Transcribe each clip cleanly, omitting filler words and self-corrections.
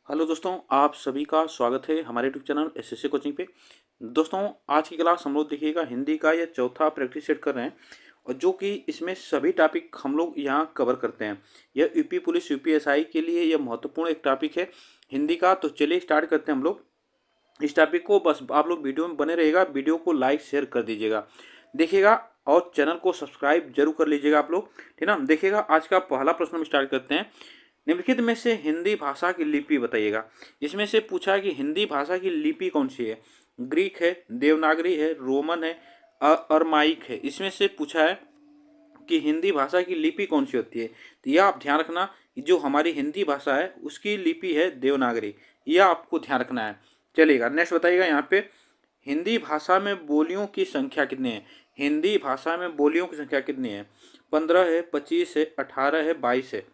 Hello दोस्तों, आप सभी का स्वागत है हमारे यूट्यूब चैनल एसएससी कोचिंग पे। दोस्तों, आज की क्लास हम लोग देखिएगा हिंदी का ये चौथा प्रैक्टिस सेट कर रहे हैं और जो कि इसमें सभी टॉपिक हम लोग यहाँ कवर करते हैं। यह यूपी पुलिस यूपीएसआई के लिए यह महत्वपूर्ण एक टॉपिक है हिंदी का। तो चलिए स्टार्ट करते हैं हम लोग इस टॉपिक को। बस आप लोग वीडियो में बने रहिएगा, वीडियो को लाइक शेयर कर दीजिएगा, देखिएगा और चैनल को सब्सक्राइब जरूर कर लीजिएगा आप लोग, ठीक ना। देखिएगा आज का पहला प्रश्न हम स्टार्ट करते हैं। निम्नलिखित में से हिंदी भाषा की लिपि बताइएगा। इसमें से पूछा है कि हिंदी भाषा की लिपि कौन सी है। ग्रीक है, देवनागरी है, रोमन है, अरमाइक है। इसमें से पूछा है कि हिंदी भाषा की लिपि कौन सी होती है। तो यह आप ध्यान रखना, जो हमारी हिंदी भाषा है उसकी लिपि है देवनागरी, यह आपको ध्यान रखना है। चलिएगा नेक्स्ट बताइएगा यहाँ पे, हिंदी भाषा में बोलियों की संख्या कितनी है। हिंदी भाषा में बोलियों की संख्या कितनी है। 15 है, 25 है, 18 है, 22 है।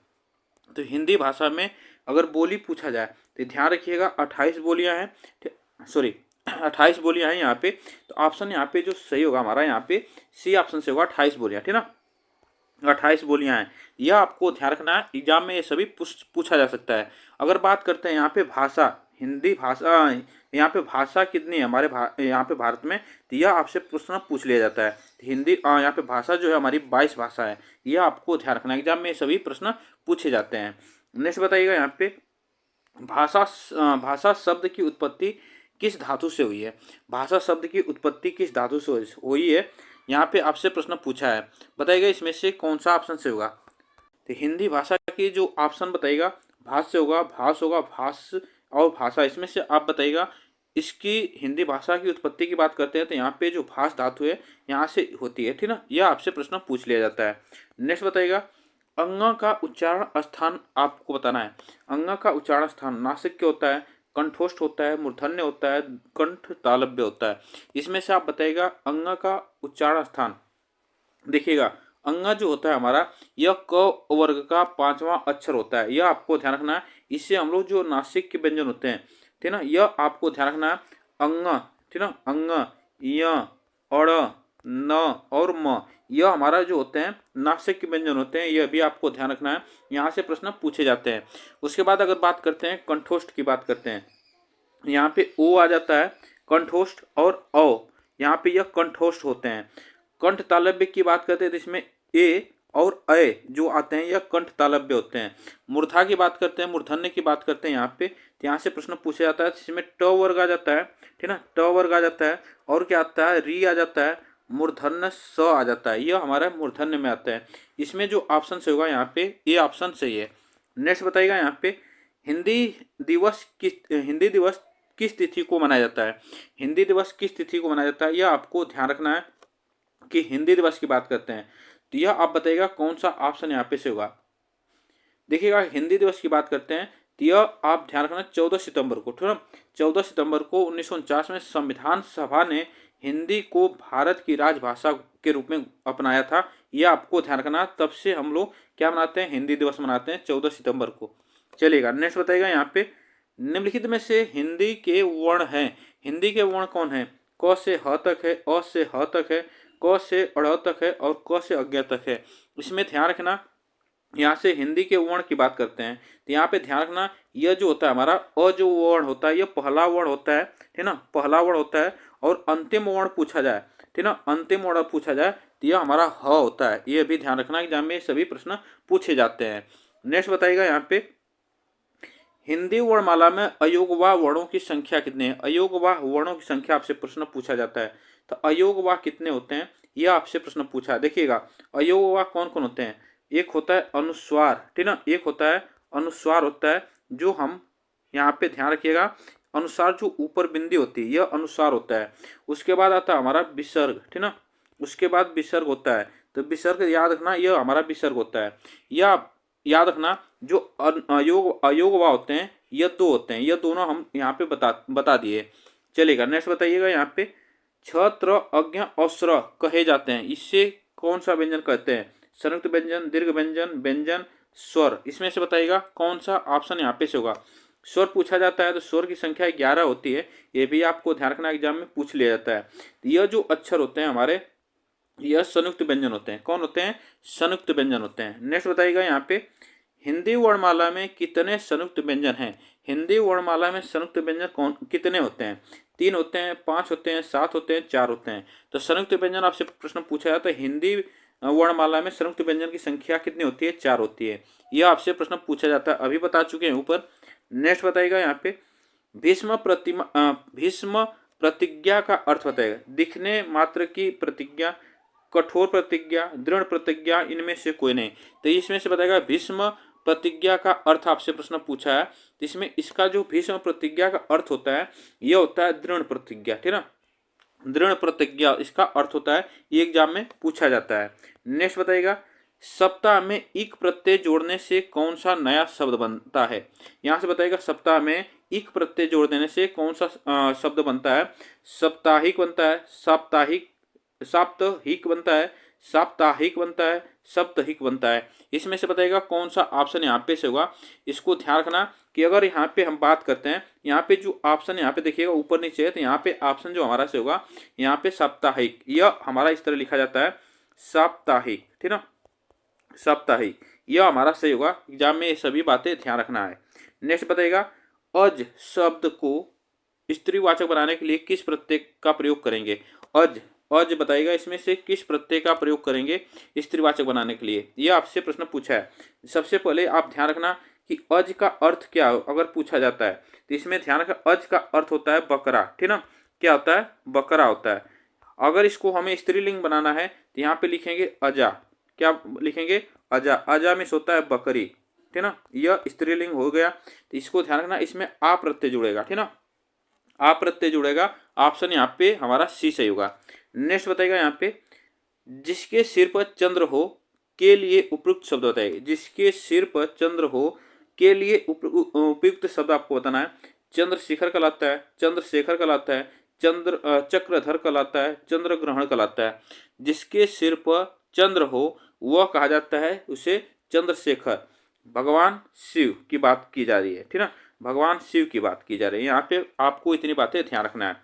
तो हिंदी भाषा में अगर बोली पूछा जाए तो ध्यान रखिएगा 28 बोलियां हैं, सॉरी 28 बोलियां हैं यहाँ पे। तो ऑप्शन यहाँ पे जो सही होगा हमारा यहाँ पे सी ऑप्शन से होगा 28 बोलियां, ठीक ना। 28 बोलियां हैं, यह आपको ध्यान रखना है, एग्जाम में ये सभी पूछा जा सकता है। अगर बात करते हैं यहाँ पे भाषा, हिंदी भाषा, यहाँ पे भाषा कितनी है हमारे यहाँ पे भारत में, तो यह आपसे प्रश्न पूछ लिया जाता है। हिंदी यहाँ पे भाषा जो है हमारी 22 भाषा है, यह आपको ध्यान रखना है, एग्जाम में सभी प्रश्न पूछे जाते हैं। नेक्स्ट बताइएगा यहाँ पे, भाषा भाषा शब्द की उत्पत्ति किस धातु से हुई है। भाषा शब्द की उत्पत्ति किस धातु से हुई है, यहाँ पे आपसे प्रश्न पूछा है, बताइएगा इसमें से कौन सा ऑप्शन से होगा। तो हिंदी भाषा की जो ऑप्शन बताइएगा, भाष से होगा, भाष होगा, भाष और भाषा। इसमें से आप बताइएगा इसकी हिंदी भाषा की उत्पत्ति की बात करते हैं तो यहाँ पे जो भाष धातु है यहाँ से होती है, ठीक ना। यह आपसे प्रश्न पूछ लिया जाता है। नेक्स्ट बताइएगा, अंग का उच्चारण स्थान आपको बताना है। अंग का उच्चारण स्थान नासिक के होता है, कंठोष्ठ होता है, मूर्धन्य होता है, कंठ तालव्य होता है। इसमें से आप बताइएगा अंग का उच्चारण स्थान। देखिएगा अंग जो होता है हमारा, यह क वर्ग का 5वां अक्षर होता है, यह आपको ध्यान रखना है। इससे हम लोग जो नासिक के व्यंजन होते हैं, ठीक ना, यह आपको ध्यान रखना है। अंग, ठीक ना, अंग, य, अड़, न और म, यह हमारा जो होते हैं नासिक के व्यंजन होते हैं, यह भी आपको ध्यान रखना है, यहाँ से प्रश्न पूछे जाते हैं। उसके बाद अगर बात करते हैं कंठोष्ठ की बात करते हैं, यहाँ पे ओ आ जाता है कंठोष्ठ और औ, यहाँ पे यह कंठोष्ठ होते हैं। कंठ तालव्य की बात करते हैं तो इसमें ए और अ जो आते हैं यह कंठ तालव्य होते हैं। मूर्धा की बात करते हैं, मूर्धन्य की बात करते हैं यहाँ पे, तो यहाँ से प्रश्न पूछा जाता है जिसमें ट वर्ग आ जाता है, ठीक ना, ट वर्ग आ जाता है और क्या आता है, री आ जाता है, मूर्धन्य स आ जाता है, यह हमारा मूर्धन्य में आता है। इसमें जो ऑप्शन से होगा यहाँ पे ए ऑप्शन सही है। नेक्स्ट बताइएगा यहाँ पे, हिंदी दिवस किस तिथि को मनाया जाता है। हिंदी दिवस किस तिथि को मनाया जाता है, यह आपको ध्यान रखना है कि हिंदी दिवस की बात करते हैं तो यह आप बताइएगा कौन सा ऑप्शन यहाँ पे से होगा। देखिएगा हिंदी दिवस की बात करते हैं तो यह आप ध्यान रखना 14 सितंबर को, ठीक है। 14 सितंबर को 1949 में संविधान सभा ने हिंदी को भारत की राजभाषा के रूप में अपनाया था, यह आपको ध्यान रखना। तब से हम लोग क्या मनाते हैं, हिंदी दिवस मनाते हैं 14 सितंबर को। चलिएगा नेक्स्ट बताइएगा यहाँ पे, निम्नलिखित में से हिंदी के वर्ण हैं। हिंदी के वर्ण कौन है। क से ह तक है, अ से ह तक है, क से अड़ तक है और क से अज्ञ तक है। इसमें ध्यान रखना, यहाँ से हिंदी के वर्ण की बात करते हैं तो यहाँ पे ध्यान रखना, यह जो होता है हमारा अ जो वर्ण होता है यह पहला वर्ण होता है, ठीक ना, पहला वर्ण होता है। और अंतिम वर्ण पूछा जाए, ठीक ना, अंतिम वर्ण पूछा जाए तो यह हमारा ह होता है, यह भी ध्यान रखना एग्जाम में सभी प्रश्न पूछे जाते हैं। नेक्स्ट बताइएगा यहाँ पे, हिंदी वर्णमाला में अयोगवाह वर्णों की संख्या कितनी है। अयोगवाह वर्णों की संख्या आपसे प्रश्न पूछा जाता है तो अयोगवाह कितने होते हैं, यह आपसे प्रश्न पूछा है। देखिएगा अयोगवाह कौन कौन होते हैं, एक होता है अनुस्वार, ठीक ना, एक होता है अनुस्वार होता है जो हम यहाँ पे ध्यान रखिएगा, अनुस्वार जो ऊपर बिंदी होती है यह अनुस्वार होता है। उसके बाद आता है हमारा विसर्ग, ठीक ना, उसके बाद विसर्ग होता है, तो विसर्ग याद रखना यह हमारा विसर्ग होता है। यह याद रखना जो अयोगवाह होते हैं यह दो होते हैं, यह दोनों हम यहाँ पे बता दिए। चलेगा नेक्स्ट बताइएगा यहाँ पे, छत्र अज्ञ और स्र कहे जाते हैं, इससे कौन सा व्यंजन कहते हैं। संयुक्त व्यंजन, दीर्घ व्यंजन, व्यंजन, स्वर। इसमें से बताइएगा कौन सा ऑप्शन यहाँ पे से होगा। स्वर पूछा जाता है तो स्वर की संख्या 11 होती है, ये भी आपको ध्यान रखना एग्जाम में पूछ लिया जाता है। यह जो अक्षर होते हैं हमारे यह संयुक्त व्यंजन होते हैं, कौन होते हैं, संयुक्त व्यंजन होते हैं। नेक्स्ट बताइएगा यहाँ पे, हिंदी वर्णमाला में कितने संयुक्त व्यंजन हैं? हिंदी वर्णमाला में संयुक्त व्यंजन कितने होते हैं? 3 होते हैं, 5 होते हैं, 7 होते हैं, 4 होते हैं। तो संयुक्त व्यंजन आपसे प्रश्न पूछा जाता है, हिंदी वर्णमाला में संयुक्त व्यंजन की संख्या कितनी होती है? 4 होती है। यह आपसे प्रश्न पूछा जाता है, अभी बता चुके हैं ऊपर। नेक्स्ट बताइएगा यहाँ पे, भीष्म प्रतिज्ञा का अर्थ बताएगा। दिखने मात्र की प्रतिज्ञा, कठोर प्रतिज्ञा, दृढ़ प्रतिज्ञा, इनमें से कोई नहीं। तो इसमें से बताएगा भीष्म प्रतिज्ञा का अर्थ आपसे प्रश्न पूछा है, तो इसमें इसका जो भीष्म प्रतिज्ञा का अर्थ होता है यह होता है दृढ़ प्रतिज्ञा, ठीक ना। दृढ़ प्रतिज्ञा इसका अर्थ होता है, ये एग्जाम में पूछा जाता है। नेक्स्ट बताइएगा, सप्ताह में इक प्रत्यय जोड़ने से कौन सा नया शब्द बनता है? यहाँ से बताइएगा सप्ताह में इक प्रत्यय जोड़ देने से कौन सा शब्द बनता है? साप्ताहिक बनता है, साप्ताहिक बनता है, साप्ताहिक बनता है, सप्ताहिक बनता है। इसमें से बताइएगा कौन सा ऑप्शन यहाँ पे से होगा। इसको ध्यान रखना कि अगर यहाँ पे हम बात करते हैं, यहाँ पे जो ऑप्शन यहाँ पे देखिएगा ऊपर नीचे है, तो यहाँ पे ऑप्शन जो हमारा से होगा यहाँ पे साप्ताहिक, यह हमारा इस तरह लिखा जाता है साप्ताहिक, ठीक ना, साप्ताहिक, यह हमारा सही होगा। एग्जाम में ये सभी बातें ध्यान रखना है। नेक्स्ट बताइएगा, अज शब्द को स्त्रीवाचक बनाने के लिए किस प्रत्यय का प्रयोग करेंगे? अज, अज बताइएगा इसमें से किस प्रत्यय का प्रयोग करेंगे स्त्रीवाचक बनाने के लिए, यह आपसे प्रश्न पूछा है। सबसे पहले आप ध्यान रखना कि अज का अर्थ क्या हो अगर पूछा जाता है, तो इसमें ध्यान रखना अज का अर्थ होता है बकरा, ठीक ना। क्या होता है? बकरा होता है। अगर इसको हमें स्त्रीलिंग बनाना है तो यहाँ पे लिखेंगे अजा, क्या लिखेंगे? अजा, अजा में होता है बकरी, ठीक ना, यह स्त्रीलिंग हो गया। तो इसको ध्यान रखना, इसमें आ प्रत्यय जुड़ेगा, ठीक ना, आ प्रत्यय जुड़ेगा। ऑप्शन यहाँ पे हमारा सी सही होगा। नेक्स्ट बताइएगा यहाँ पे, जिसके सिर पर चंद्र हो के लिए उपयुक्त शब्द बताइए। जिसके सिर पर चंद्र हो के लिए उपयुक्त शब्द आपको बताना है। चंद्रशेखर कहलाता है, चंद्रशेखर कहलाता है, चक्रधर कहलाता है, चंद्र ग्रहण कहलाता है। जिसके सिर पर चंद्र हो वह कहा जाता है उसे चंद्रशेखर। भगवान शिव की बात की जा रही है, ठीक ना, भगवान शिव की बात की जा रही है। यहाँ पे आपको इतनी बातें ध्यान रखना है।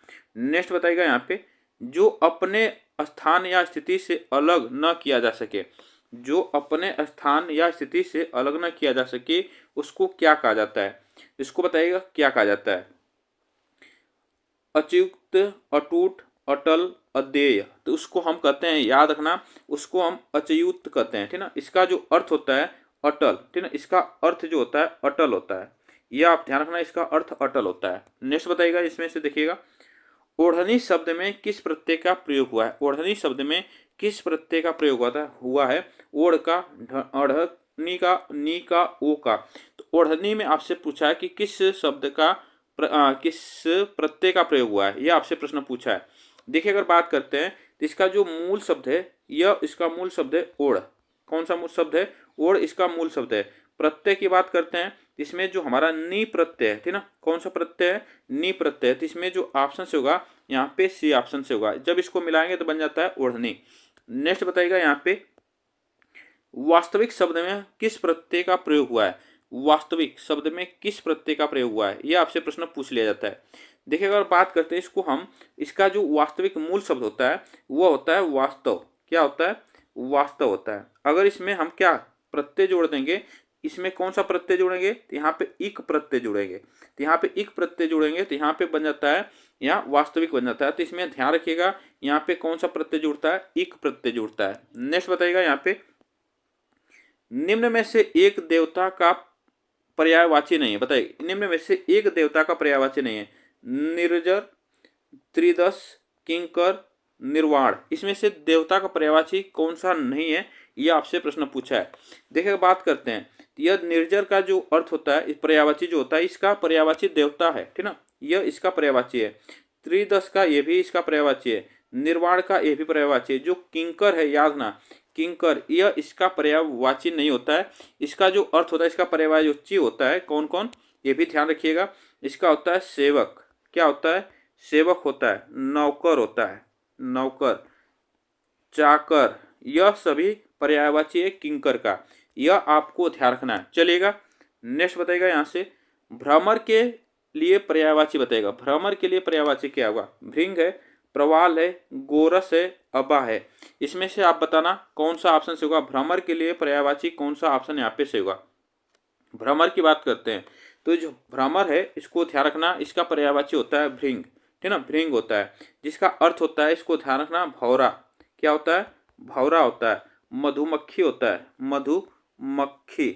नेक्स्ट बताइएगा यहाँ पे, जो अपने स्थान या स्थिति से अलग न किया जा सके, जो अपने स्थान या स्थिति से अलग न किया जा सके उसको क्या कहा जाता है? इसको बताइएगा क्या कहा जाता है? अच्युत, अटूट, अटल, अद्यय। तो उसको हम कहते हैं, याद रखना, उसको हम अच्युत कहते हैं, ठीक ना। इसका जो अर्थ होता है अटल, ठीक ना, इसका अर्थ जो होता है अटल होता है। यह आप ध्यान रखना, इसका अर्थ अटल होता है। नेक्स्ट बताइएगा, इसमें से देखिएगा, ओढ़नी शब्द में किस प्रत्यय का प्रयोग हुआ है? ओढ़नी शब्द में किस प्रत्यय का प्रयोग हुआ है? ओढ़ का, अढ़नी का, नी का, ओ का। तो ओढ़नी में आपसे पूछा है कि किस शब्द का किस प्रत्यय का प्रयोग हुआ है, यह आपसे प्रश्न पूछा है। देखिए अगर बात करते हैं तो इसका जो मूल शब्द है, यह इसका मूल शब्द है ओढ़। कौन सा मूल शब्द है? ओढ़ इसका मूल शब्द है। प्रत्यय की बात करते हैं, इसमें जो हमारा नी प्रत्यय है, ठीक ना, कौन सा प्रत्यय है? नी प्रत्यय। तो इसमें जो ऑप्शन से होगा यहाँ पे सी ऑप्शन से होगा। जब इसको मिलाएंगे तो बन जाता है ओढ़नी। नेक्स्ट बताइएगा यहाँ पे, वास्तविक शब्द में किस प्रत्यय का प्रयोग हुआ है? वास्तविक शब्द में किस प्रत्यय का प्रयोग हुआ है, यह आपसे प्रश्न पूछ लिया जाता है। देखिए अगर बात करते हैं इसको हम, इसका जो वास्तविक मूल शब्द होता है वह होता है वास्तव। क्या होता है? वास्तव होता है। अगर इसमें हम क्या प्रत्यय जोड़ देंगे, इसमें कौन सा प्रत्यय जोड़ेंगे? तो यहाँ पे इक प्रत्यय जोड़ेंगे। तो यहाँ पे इक प्रत्यय जोड़ेंगे तो यहाँ पे बन जाता है, यहाँ वास्तविक बन जाता है। तो इसमें ध्यान रखिएगा, यहाँ पे कौन सा प्रत्यय जुड़ता है? इक प्रत्यय जुड़ता है। नेक्स्ट बताइएगा यहाँ पे, निम्न में से एक देवता का पर्यायवाची नहीं है, बताइए। निम्न में से एक देवता का पर्यायवाची नहीं है। निर्जर, त्रिदश, किंकर, निर्वाण। इसमें से देवता का पर्यायवाची कौन सा नहीं है, यह आपसे प्रश्न पूछा है। देखिए बात करते हैं, यह निर्जर का जो अर्थ होता है, पर्यायवाची जो होता है, इसका पर्यायवाची देवता है, ठीक ना, यह इसका पर्यायवाची है। त्रिदश का ये भी इसका पर्यायवाची है। निर्वाण का ये भी पर्यायवाची है। जो किंकर है, याद ना, किंकर, यह इसका पर्यायवाची नहीं होता है। इसका जो अर्थ होता है, इसका पर्यायवाची होता है। कौन कौन? ये भी ध्यान रखिएगा। इसका होता है सेवक। क्या होता है? सेवक होता है। नौकर होता है, नौकर, चाकर, यह सभी पर्यायवाची है किंकर का। यह आपको ध्यान रखना है, चलेगा। नेक्स्ट बताएगा यहाँ से, भ्रमर के लिए पर्यायवाची बताएगा। भ्रमर के लिए पर्यायवाची क्या होगा? भृंग है, प्रवाल है, गोरस है, अबा है। इसमें से आप बताना कौन सा ऑप्शन से होगा। भ्रमर के लिए पर्यायवाची कौन सा ऑप्शन यहाँ पे से होगा? भ्रमर की बात करते हैं तो जो भ्रमर है इसको ध्यान रखना, इसका पर्यायवाची होता है भृंग, ठीक है ना, भृंग होता है, जिसका अर्थ होता है, इसको ध्यान रखना, भौरा। क्या होता है? भौरा होता है। मधुमक्खी होता है, मधुमक्खी,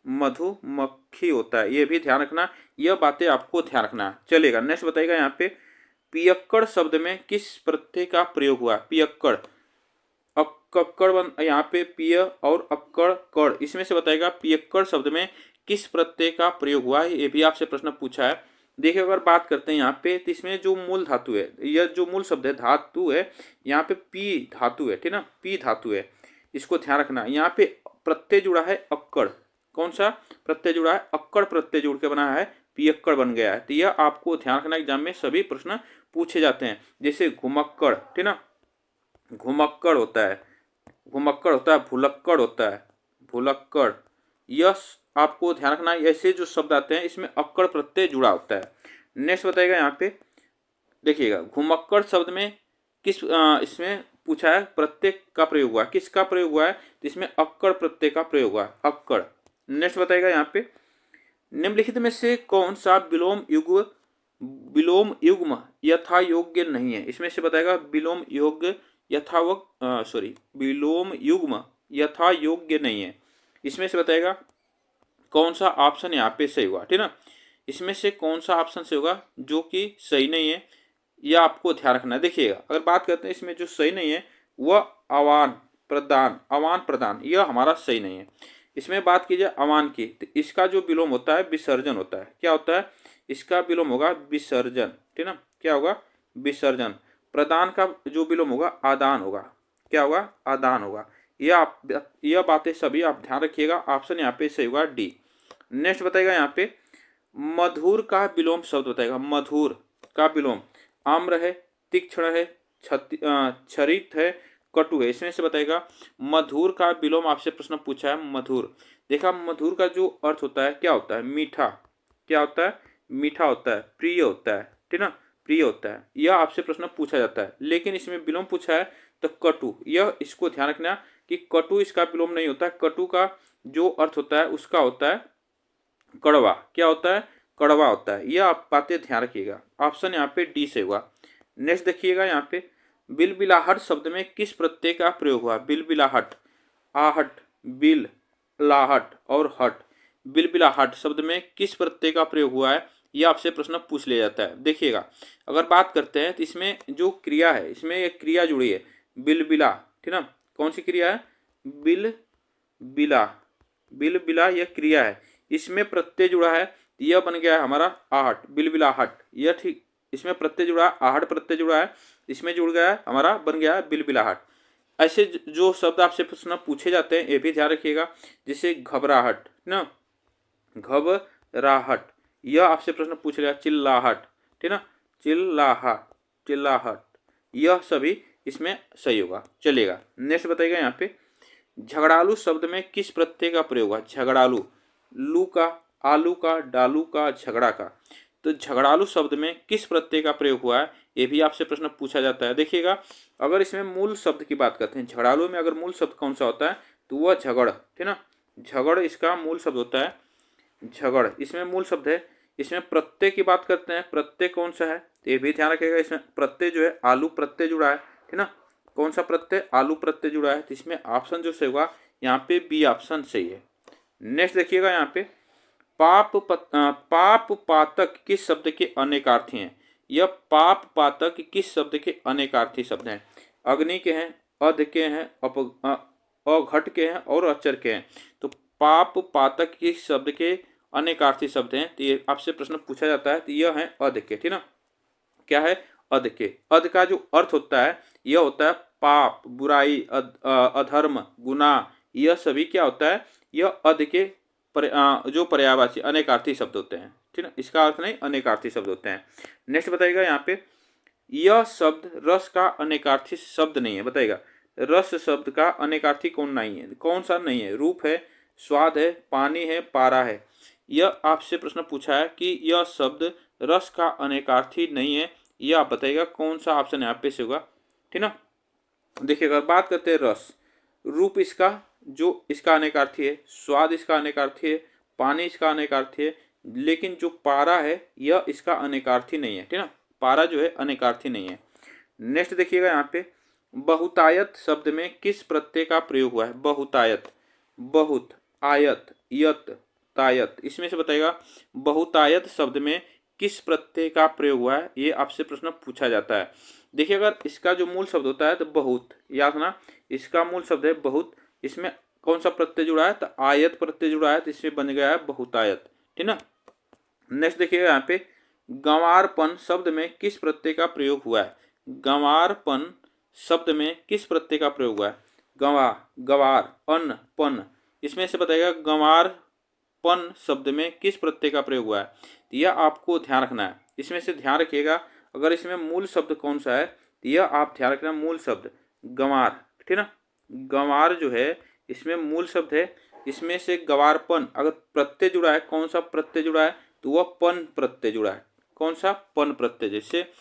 मधुमक्खी होता है, ये भी ध्यान रखना, यह बातें आपको ध्यान रखना। चलेगा, नेक्स्ट बताइएगा यहाँ पे पियक्कड़ शब्द में किस प्रत्यय का प्रयोग हुआ? पियक्कड़, अक्कड़ बन यहाँ पे पिय और अक्कड़ कड़, इसमें से बताएगा पियक्कड़ शब्द में किस प्रत्यय का प्रयोग हुआ है, ये भी आपसे प्रश्न पूछा है। देखिए अगर बात करते हैं यहाँ पे तो इसमें जो मूल धातु है, यह जो मूल शब्द है धातु है, यहाँ पे पी धातु है, ठीक ना, पी धातु है, इसको ध्यान रखना। यहाँ पे प्रत्यय जुड़ा है अक्कड़, कौन सा प्रत्यय जुड़ा है? अक्कड़ प्रत्यय जुड़ के बना है, पियक्कड़ बन गया है। तो यह आपको ध्यान रखना, एग्जाम में सभी प्रश्न पूछे जाते हैं। जैसे घुमक्कड़, ठीक ना, घुमक्कड़ होता है, घुमक्कड़ होता है, भुलक्कड़ होता है, भुलक्कड़, यह आपको ध्यान रखना। ऐसे जो शब्द आते हैं इसमें अक्कड़ प्रत्यय जुड़ा होता है। नेक्स्ट बताएगा यहाँ पे, देखिएगा घुमक्कड़ शब्द में किस इसमें पूछा है प्रत्यय का प्रयोग हुआ, किसका प्रयोग हुआ है? तो इसमें अक्कड़ प्रत्यय का प्रयोग हुआ, अक्कड़। नेक्स्ट बताएगा यहाँ पे निम्नलिखित में से कौन सा विलोम युग्म यथा योग्य नहीं है? इसमें से बताएगा विलोम योग्य विलोम युग्म यथा योग्य नहीं है। इसमें से बताएगा कौन सा ऑप्शन यहाँ पे सही हुआ, ठीक ना, इसमें से कौन सा ऑप्शन सही होगा जो कि सही नहीं है, यह आपको ध्यान रखना है। देखिएगा अगर बात करते हैं इसमें जो सही नहीं है वह आवान प्रदान, यह हमारा सही नहीं है। इसमें बात कीजिए अवान की, तो इसका जो विलोम होता है विसर्जन होता है। क्या होता है? इसका विलोम होगा विसर्जन, ठीक ना, क्या होगा? विसर्जन। प्रदान का जो विलोम होगा आदान होगा, क्या होगा? आदान होगा। यह बातें सभी आप ध्यान रखिएगा, ऑप्शन यहाँ पे सही होगा डी। नेक्स्ट बताएगा यहाँ पे मधुर का विलोम शब्द बताएगा, मधुर का विलोम आम्र है, तीक्ष्ण है, क्षरित है, कटु है, इसमें से बताएगा मधुर का विलोम। आपसे प्रश्न पूछा है मधुर, देखा मधुर का जो अर्थ होता है क्या होता है? मीठा, क्या होता है? मीठा होता है, प्रिय होता है, ठीक ना, प्रिय होता है, यह आपसे प्रश्न पूछा जाता है। लेकिन इसमें विलोम पूछा है तो कटु, यह इसको ध्यान रखना कि कटु इसका विलोम नहीं होता है। कटु का जो अर्थ होता है उसका होता है कड़वा, क्या होता है? कड़वा होता है, यह आप बातें ध्यान रखिएगा, ऑप्शन यहाँ पे डी से हुआ। नेक्स्ट देखिएगा यहाँ पे बिलबिलाहट शब्द में किस प्रत्यय का प्रयोग हुआ? बिलबिलाहट, आहट, बिल, लाहट और हट, बिलबिलाहट शब्द में किस प्रत्यय का प्रयोग हुआ है, यह आपसे प्रश्न पूछ लिया जाता है। देखिएगा अगर बात करते हैं तो इसमें जो क्रिया है, इसमें एक क्रिया जुड़ी है बिलबिला, ठीक ना, कौन सी क्रिया है? बिलबिला, बिलबिला यह क्रिया है, इसमें प्रत्यय जुड़ा है, यह बन गया है हमारा आहट, बिलबिलाहट, यह ठीक, इसमें प्रत्यय जुड़ा है, आहट प्रत्यय जुड़ा है, इसमें जुड़ गया है हमारा, बन गया है बिलबिलाहट। ऐसे जो शब्द आपसे प्रश्न पूछे जाते हैं ये भी ध्यान रखिएगा, जैसे घबराहट ना, घबराहट, यह आपसे प्रश्न पूछ लिया, चिल्लाहट, ठीक ना, चिल्लाहट, चिल्लाहट, यह सभी इसमें सही होगा। चलेगा, नेक्स्ट बताइएगा यहाँ पे झगड़ालू शब्द में किस प्रत्यय का प्रयोग हुआ? झगड़ालू, लू का, आलू का, डालू का, झगड़ा का, तो झगड़ालू शब्द में किस प्रत्यय का प्रयोग हुआ है, ये भी आपसे प्रश्न पूछा जाता है। देखिएगा अगर इसमें मूल शब्द की बात करते हैं, झगड़ालू में अगर मूल शब्द कौन सा होता है तो वह झगड़, ठीक ना, झगड़ इसका मूल शब्द होता है, झगड़ इसमें मूल शब्द है। इसमें प्रत्यय की बात करते हैं, प्रत्यय कौन सा है तो ये भी ध्यान रखिएगा, इसमें प्रत्यय जो है आलू प्रत्यय जुड़ा है, ठीक ना, कौन सा प्रत्यय? आलू प्रत्यय जुड़ा है, तो इसमें ऑप्शन जो सही होगा यहाँ पे बी ऑप्शन सही है। नेक्स्ट देखिएगा यहाँ पे पाप पातक किस शब्द के अनेकार्थी हैं? यह पाप पातक किस शब्द के अनेकार्थी शब्द हैं? अग्नि के हैं, अध के हैं, अघट के हैं और अचर के हैं। तो पाप पातक किस शब्द के अनेकार्थी शब्द हैं, तो ये आपसे प्रश्न पूछा जाता है, तो यह है अध के, ठीक ना, क्या है? अध के। अध का जो अर्थ होता है यह होता है पाप, बुराई, अधर्म, गुनाह, यह सभी क्या होता है? यह अध के जो पर्यायवाची अनेकार्थी शब्द होते हैं, ठीक है, इसका अर्थ नहीं अनेकार्थी शब्द होते हैं। नेक्स्ट बताइएगा यहाँ पे यह शब्द रस का अनेकार्थी शब्द नहीं है, बताइएगा रस शब्द का अनेकार्थी कौन नहीं है, कौन सा नहीं है? रूप है, स्वाद है, पानी है, पारा है, यह आपसे प्रश्न पूछा है कि यह शब्द रस का अनेकार्थी नहीं है, यह आप बताइएगा कौन सा ऑप्शन यहाँ पे से होगा, ठीक ना। देखिए अगर बात करते हैं रस, रूप इसका जो इसका अनेकार्थी है, स्वाद इसका अनेकार्थी है, पानी इसका अनेकार्थी है, लेकिन जो पारा है यह इसका अनेकार्थी नहीं है, ठीक है ना। पारा जो है अनेकार्थी नहीं है। नेक्स्ट देखिएगा यहाँ पे, बहुतायत शब्द में किस प्रत्यय का प्रयोग हुआ है। बहुतायत, बहुत, आयत, यत, तायत, इसमें से बताइएगा बहुतायत शब्द में किस प्रत्यय का प्रयोग हुआ है, ये आपसे प्रश्न पूछा जाता है। देखिए अगर इसका जो मूल शब्द होता है तो बहुत, याद ना, इसका मूल शब्द है बहुत, इसमें कौन सा प्रत्यय जुड़ा है, तो आयत प्रत्यय जुड़ा है, तो इसमें बन गया है बहुतायत, ठीक ना। नेक्स्ट देखिएगा यहाँ पे, गंवारपन शब्द में किस प्रत्यय का प्रयोग हुआ है। गंवारपन शब्द में किस प्रत्यय का प्रयोग हुआ है। गंवा, गवार, अन्न, पन, इसमें से बताइएगा गंवारपन शब्द में किस प्रत्यय का प्रयोग हुआ है। तो यह आपको ध्यान रखना है, इसमें से ध्यान रखिएगा। अगर इसमें मूल शब्द कौन सा है तो यह आप ध्यान रखना, मूल शब्द गंवार, ठीक ना। गंवार जो है इसमें मूल शब्द है, इसमें से गंवारपन अगर प्रत्यय जुड़ा है, कौन सा प्रत्यय जुड़ा है, तो वह पन प्रत्यय जुड़ा है। कौन सा, पन प्रत्यय। जैसे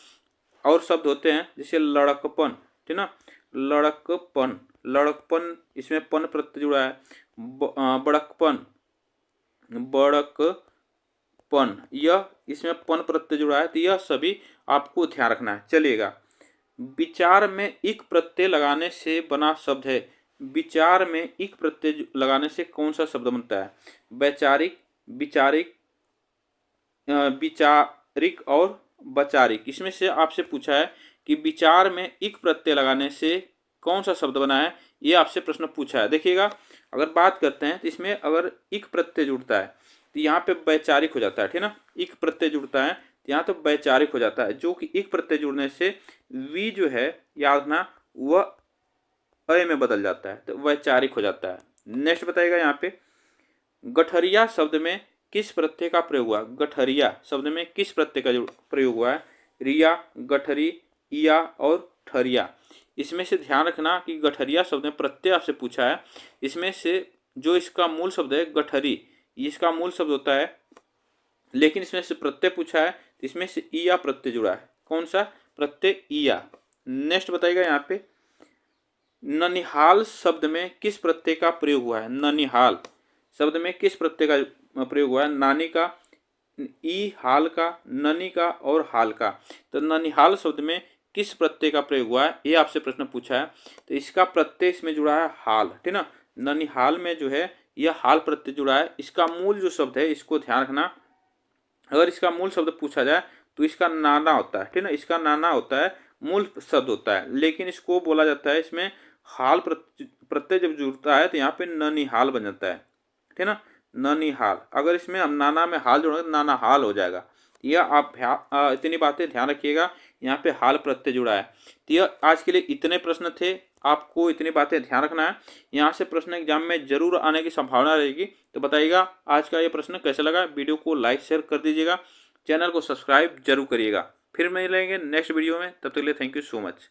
और शब्द होते हैं जैसे लड़कपन, ठीक ना, लड़कपन, लड़कपन इसमें पन प्रत्यय जुड़ा है। बड़कपन, बड़कपन, यह इसमें पन प्रत्यय जुड़ा है। तो यह सभी आपको ध्यान रखना है। चलिएगा, विचार में इक प्रत्यय लगाने से बना शब्द है। विचार में इक प्रत्यय लगाने से कौन सा शब्द बनता है। वैचारिक, विचारिक, विचारिक और वैचारिक, इसमें से आपसे पूछा है कि विचार में इक प्रत्यय लगाने से कौन सा शब्द बना है, ये आपसे प्रश्न पूछा है। देखिएगा अगर बात करते हैं तो इसमें अगर इक प्रत्यय जुड़ता है तो यहाँ पे वैचारिक हो जाता है, ठीक ना। इक प्रत्यय जुड़ता है तो यहाँ तो वैचारिक हो जाता है, जो कि इक प्रत्यय जुड़ने से वी जो है, याद रखना, वह अय में बदल जाता है, तो वैचारिक हो जाता है। नेक्स्ट बताइएगा यहाँ पे, गठरिया शब्द में किस प्रत्यय का प्रयोग हुआ। गठरिया शब्द में किस प्रत्यय का प्रयोग हुआ है। रिया, गठरी, इया और ठरिया, इसमें से ध्यान रखना कि गठरिया शब्द में प्रत्यय आपसे पूछा है, इसमें से जो इसका मूल शब्द है गठरी, इसका मूल शब्द होता है, लेकिन इसमें से प्रत्यय पूछा है, इसमें से इया प्रत्यय जुड़ा है। कौन सा प्रत्यय, इया। नेक्स्ट बताइएगा यहाँ पे, ननिहाल शब्द में किस प्रत्यय का प्रयोग हुआ है। ननिहाल शब्द में किस प्रत्यय का प्रयोग हुआ है। नानी का, ई हाल का, ननी का और हाल का, तो ननिहाल शब्द में किस प्रत्यय का प्रयोग हुआ है, ये आपसे प्रश्न पूछा है। तो इसका प्रत्यय इसमें जुड़ा है हाल, ठीक ना। ननिहाल में जो है यह हाल प्रत्यय जुड़ा है। इसका मूल जो शब्द है इसको ध्यान रखना, अगर इसका मूल शब्द पूछा जाए तो इसका नाना होता है, ठीक ना। इसका नाना होता है, मूल शब्द होता है, लेकिन इसको बोला जाता है, इसमें हाल प्रत्यय जब जुड़ता है तो यहाँ पे ननिहाल बन जाता है, ठीक ना, ननिहाल। अगर इसमें हम नाना में हाल जोड़ेंगे तो नाना हाल हो जाएगा। यह आप इतनी बातें ध्यान रखिएगा, यहाँ पे हाल प्रत्यय जुड़ा है। तो यह आज के लिए इतने प्रश्न थे, आपको इतनी बातें ध्यान रखना है। यहाँ से प्रश्न एग्जाम में जरूर आने की संभावना रहेगी। तो बताइएगा आज का ये प्रश्न कैसा लगा। वीडियो को लाइक शेयर कर दीजिएगा, चैनल को सब्सक्राइब जरूर करिएगा। फिर मिलेंगे नेक्स्ट वीडियो में, तब तक के लिए थैंक यू सो मच।